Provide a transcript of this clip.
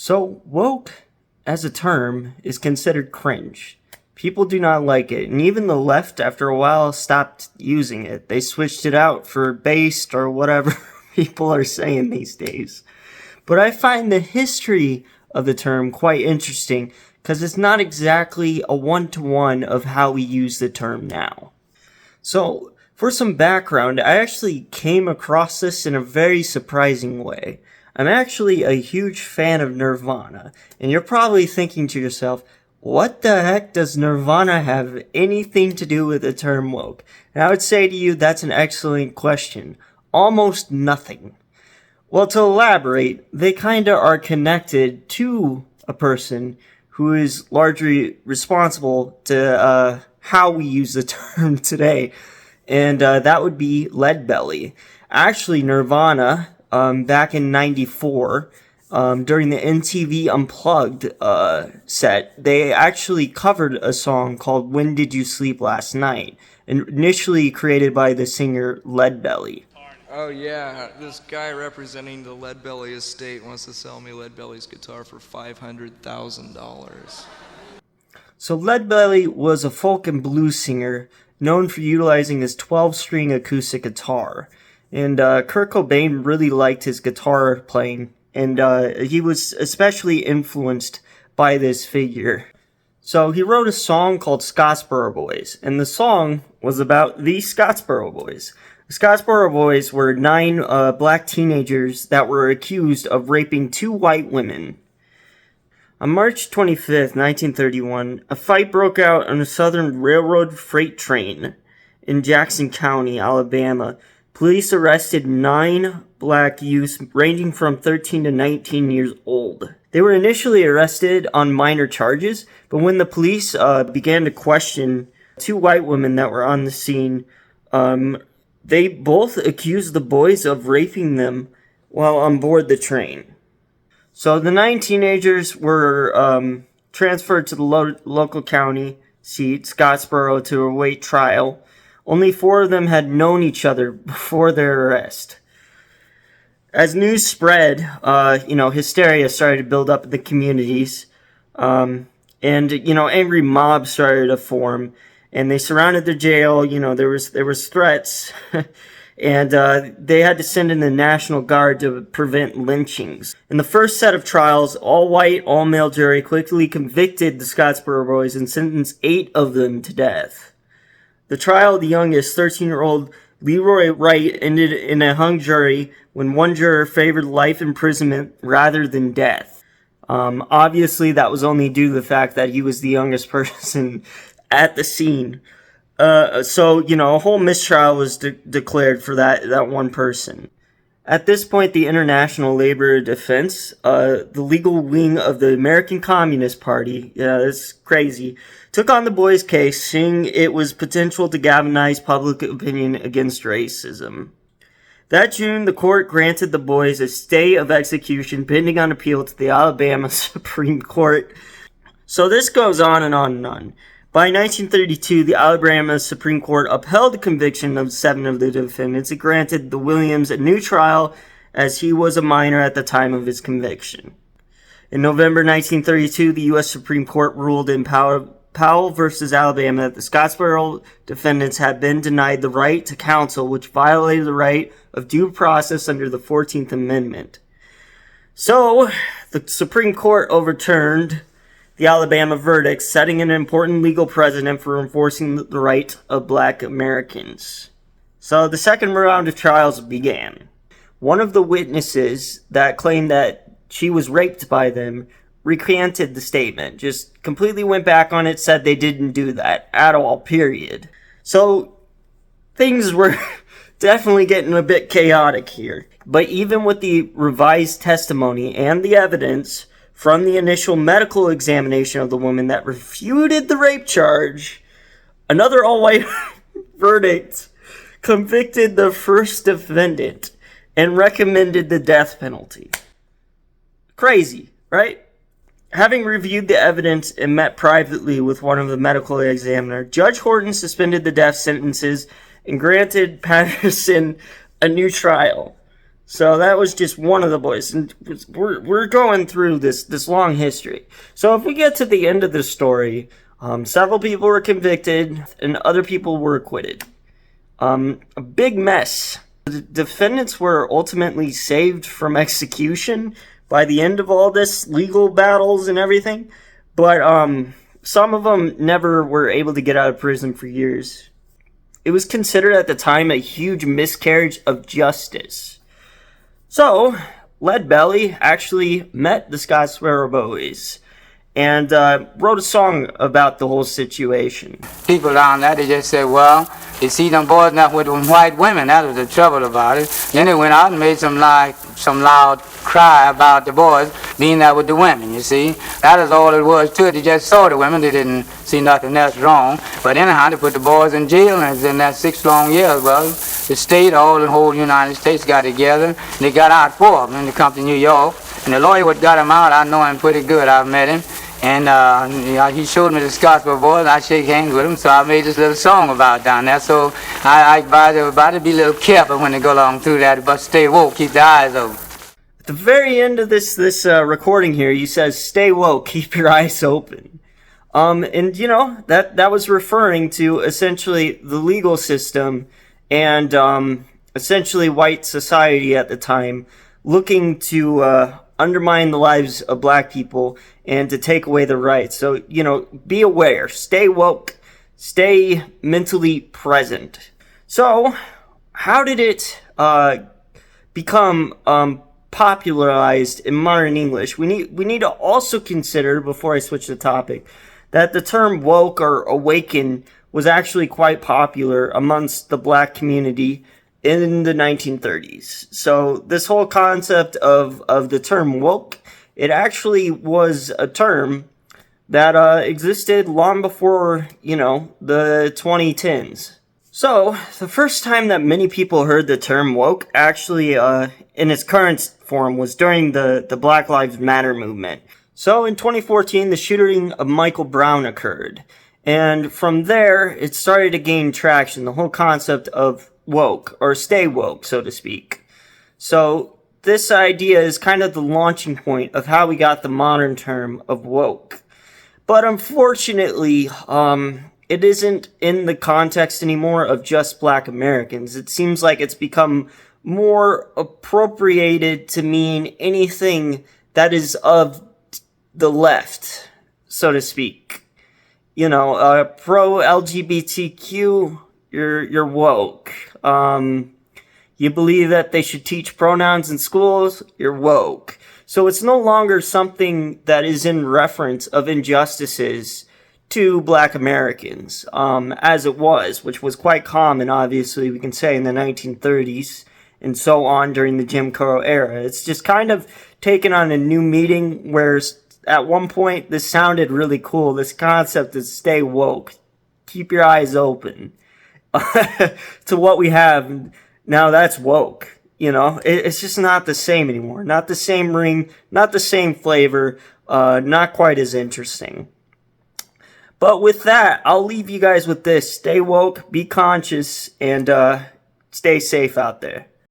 So, woke as a term is considered cringe. People do not like it, and even the left, after a while, stopped using it. They switched it out for based or whatever people are saying these days. But I find the history of the term quite interesting because it's not exactly a one-to-one of how we use the term now. So, for some background, I actually came across this in a very surprising way. I'm actually a huge fan of Nirvana, and you're probably thinking to yourself, what the heck does Nirvana have anything to do with the term woke? And I would say to you, that's an excellent question. Almost nothing. Well, to elaborate, they kinda are connected to a person who is largely responsible to how we use the term today, and that would be Leadbelly. Actually, Nirvana, back in '94, during the MTV Unplugged set, they actually covered a song called When Did You Sleep Last Night, initially created by the singer Leadbelly. Oh yeah, this guy representing the Leadbelly estate wants to sell me Leadbelly's guitar for $500,000. So Leadbelly was a folk and blues singer known for utilizing his 12-string acoustic guitar. And Kurt Cobain really liked his guitar playing, and he was especially influenced by this figure. So he wrote a song called Scottsboro Boys, and the song was about the Scottsboro Boys. The Scottsboro Boys were 9 black teenagers that were accused of raping 2 white women. On March 25th, 1931, a fight broke out on a Southern Railroad freight train in Jackson County, Alabama. Police arrested 9 black youths ranging from 13 to 19 years old. They were initially arrested on minor charges, but when the police began to question 2 white women that were on the scene, they both accused the boys of raping them while on board the train. So the 9 teenagers were transferred to the local county seat, Scottsboro, to await trial. Only 4 of them had known each other before their arrest. As news spread, hysteria started to build up in the communities, and angry mobs started to form, and they surrounded the jail. There was threats, and they had to send in the National Guard to prevent lynchings. In the first set of trials, all-white, all-male jury quickly convicted the Scottsboro Boys and sentenced 8 of them to death. The trial of the youngest, 13-year-old Leroy Wright, ended in a hung jury when one juror favored life imprisonment rather than death. Obviously, that was only due to the fact that he was the youngest person at the scene. A whole mistrial was declared for that one person. At this point, the International Labor Defense, the legal wing of the American Communist Party, that's crazy, took on the boys' case, saying it was potential to galvanize public opinion against racism. That June, the court granted the boys a stay of execution pending on appeal to the Alabama Supreme Court. So this goes on and on and on. By 1932, the Alabama Supreme Court upheld the conviction of 7 of the defendants and granted the Williams a new trial as he was a minor at the time of his conviction. In November 1932, the U.S. Supreme Court ruled in Powell v. Alabama that the Scottsboro defendants had been denied the right to counsel, which violated the right of due process under the 14th Amendment. So, the Supreme Court overturned the Alabama verdict, setting an important legal precedent for enforcing the right of black Americans. So the second round of trials began. One of the witnesses that claimed that she was raped by them recanted the statement, just completely went back on it, said they didn't do that at all, period. So things were definitely getting a bit chaotic here. But even with the revised testimony and the evidence from the initial medical examination of the woman that refuted the rape charge, another all-white verdict convicted the first defendant and recommended the death penalty. Crazy, right? Having reviewed the evidence and met privately with one of the medical examiner, Judge Horton suspended the death sentences and granted Patterson a new trial. So that was just one of the boys, and we're going through this long history. So if we get to the end of the story, several people were convicted and other people were acquitted. A big mess. The defendants were ultimately saved from execution by the end of all this legal battles and everything, but some of them never were able to get out of prison for years. It was considered at the time a huge miscarriage of justice. So, Leadbelly actually met the Scott Sparrow Boys and wrote a song about the whole situation. People down there, they just said, well, you see them boys not with them white women, that was the trouble about it. Then they went out and made some loud cry about the boys being there with the women, you see. That is all it was to it. They just saw the women, they didn't see nothing else wrong. But anyhow, they put the boys in jail, and in that 6 long years, well, the state, the whole United States got together, and they got out 4 of them, and they come to New York. And the lawyer what got him out, I know him pretty good, I've met him. And he showed me the Scottsboro boys, and I shake hands with him, so I made this little song about down there. So I advise everybody to be a little careful when they go along through that, but stay woke, keep their eyes open. At the very end of this recording here, he says, "Stay woke, keep your eyes open." And you know, that was referring to essentially the legal system and essentially white society at the time looking to undermine the lives of black people and to take away their rights. So, you know, be aware, stay woke, stay mentally present. So, how did it become popularized in modern English? We need to also consider, before I switch the topic, that the term woke or awaken was actually quite popular amongst the black community in the 1930s. So this whole concept of the term woke, it actually was a term that existed long before, you know, the 2010s. So the first time that many people heard the term woke actually in its current form was during the Black Lives Matter movement. So in 2014, the shooting of Michael Brown occurred. And from there, it started to gain traction, the whole concept of woke, or stay woke, so to speak. So this idea is kind of the launching point of how we got the modern term of woke. But unfortunately, it isn't in the context anymore of just black Americans. It seems like it's become more appropriated to mean anything that is of the left, so to speak. You know, pro-LGBTQ, you're woke. You believe that they should teach pronouns in schools, you're woke. So it's no longer something that is in reference of injustices to black Americans, as it was, which was quite common, obviously, we can say, in the 1930s and so on during the Jim Crow era. It's just kind of taken on a new meaning where at one point this sounded really cool. This concept is stay woke, keep your eyes open. To what we have now, that's woke. You know, it's just not the same anymore. Not the same ring, not the same flavor, not quite as interesting. But with that, I'll leave you guys with this. Stay woke, be conscious, and stay safe out there.